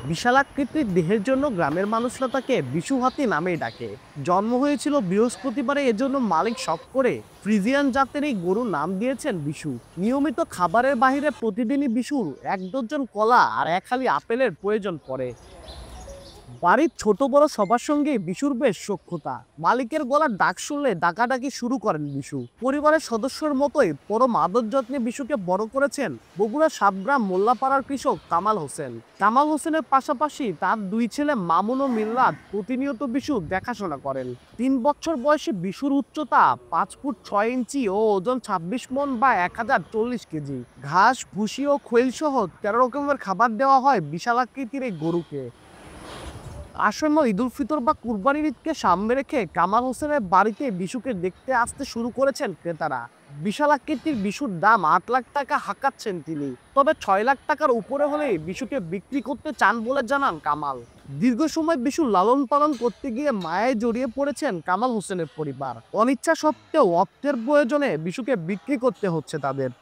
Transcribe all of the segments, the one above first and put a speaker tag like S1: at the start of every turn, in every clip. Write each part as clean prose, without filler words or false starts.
S1: বিশালাকৃতির দেহের জন্য গ্রামের মানুষরা তাকে বিশু হাতি নামেই ডাকে। জন্ম হয়েছিল বৃহস্পতিবারে, এজন্য মালিক শখ করে ফ্রিজিয়ান জাতের এই গরুর নাম দিয়েছেন বিশু। নিয়মিত খাবারের বাইরে প্রতিদিনই বিশুর 1 ডজন কলা আর 1 হালি আপেলের প্রয়োজন পড়ে। বাড়ির ছোট বড় সবার সঙ্গে বিশুর বেশ সখ্যতা। মালিকের গলার ডাক শুনলে ডাকাডাকি শুরু করেন বিশু। পরিবারের সদস্যের মতোই পরম আদর যত্নে বিশুকে বড় করেছেন বগুড়া সাবগ্রাম মোল্লাপাড়ার কৃষক কামাল হোসেন। কামাল হোসেনের পাশাপাশি তার 2 ছেলে মামুন ও মিল্লাত প্রতিনিয়ত বিশুর দেখাশোনা করেন। 3 বছর বয়সে বিশুর উচ্চতা 5 ফুট 6 ইঞ্চি ও ওজন 26 মণ বা 1040 কেজি। ঘাস, ভুসি ও খৈল সহ 13 রকমের খাবার দেওয়া হয় বিশালাকৃতির এই গরুকে। আসন্ন ঈদুল ফিতর বা কুরবানির ঈদকে সামনে রেখে কামাল হোসেনের বাড়িতে বিশুকে দেখতে আসতে শুরু করেছেন ক্রেতারা। বিশালাকৃতির বিশুর দাম 8 লাখ টাকা হাঁকাচ্ছেন তিনি। তবে 6 লাখ টাকার উপরে হলে বিশুকে বিক্রি করতে চান বলে জানান কামাল। দীর্ঘ সময় বিশু লালন পালন করতে গিয়ে মায়ে জড়িয়ে পড়েছেন কামাল হোসেনের পরিবার। অনিচ্ছা সত্ত্বেও অর্থের প্রয়োজনে বিশুকে বিক্রি করতে হচ্ছে তাদের।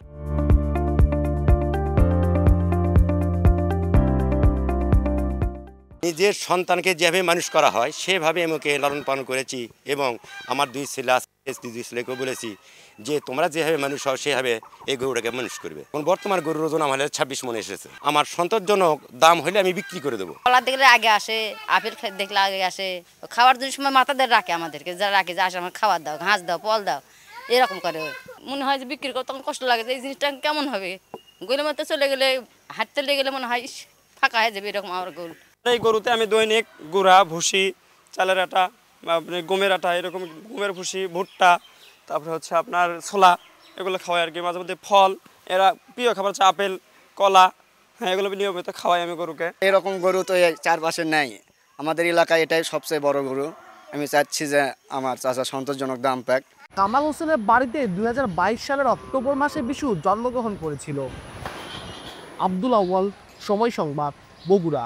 S2: নিজের সন্তানকে যেভাবে মানুষ করা হয় সেভাবে আমি ওকে লালন পালন করেছি এবং আমার 2 ছেলে আছে, 2 ছেলেকেও বলেছি যে তোমরা যেভাবে মানুষ হও সেভাবে এই গরুটাকে মানুষ করবে। বর্তমান গরুর ওজন আমার 26 মণ এসেছে। আমার সন্তোষজনক দাম হলে আমি বিক্রি করে দেবো।
S3: কলা দেখলে আগে আসে, আপেল দেখলে আগে আসে। খাওয়ার জন্য সময় মাথাদের রাখে, আমাদেরকে যারা রাখে যে আসে আমার খাবার দাও, ঘাস দাও, ফল দাও, এরকম করে। মনে হয় যে বিক্রি করতে তখন কষ্ট লাগে যে এই জিনিসটা কেমন হবে। গরুর মধ্যে চলে গেলে, হাঁটতে চলে গেলে মনে হয় ফাঁকা হয়ে যাবে, এরকম আমার গরু।
S4: এই গরুতে আমি দৈনিক গুঁড়া, ভুসি, চালের আটা, গমের আটা, এরকম গমের ভুসি, ভুট্টা, তারপরে হচ্ছে আপনার ছোলা, এগুলো খাওয়াই আর কি। মাঝে মধ্যে ফল, এরা প্রিয় খাবার হচ্ছে আপেল, কলা, হ্যাঁ এগুলো নিয়মিত খাওয়াই আমি গরুকে।
S5: এরকম গরু তো চারপাশে নাই, আমাদের এলাকায় এটাই সবচেয়ে বড় গরু। আমি চাচ্ছি যে আমার চাচা সন্তোষজনক দাম পাক।
S1: কামাল হোসেনের বাড়িতে 2022 সালের অক্টোবর মাসে বিশু জন্মগ্রহণ করেছিল। আব্দুল আউয়াল, সময় সংবাদ, বগুড়া।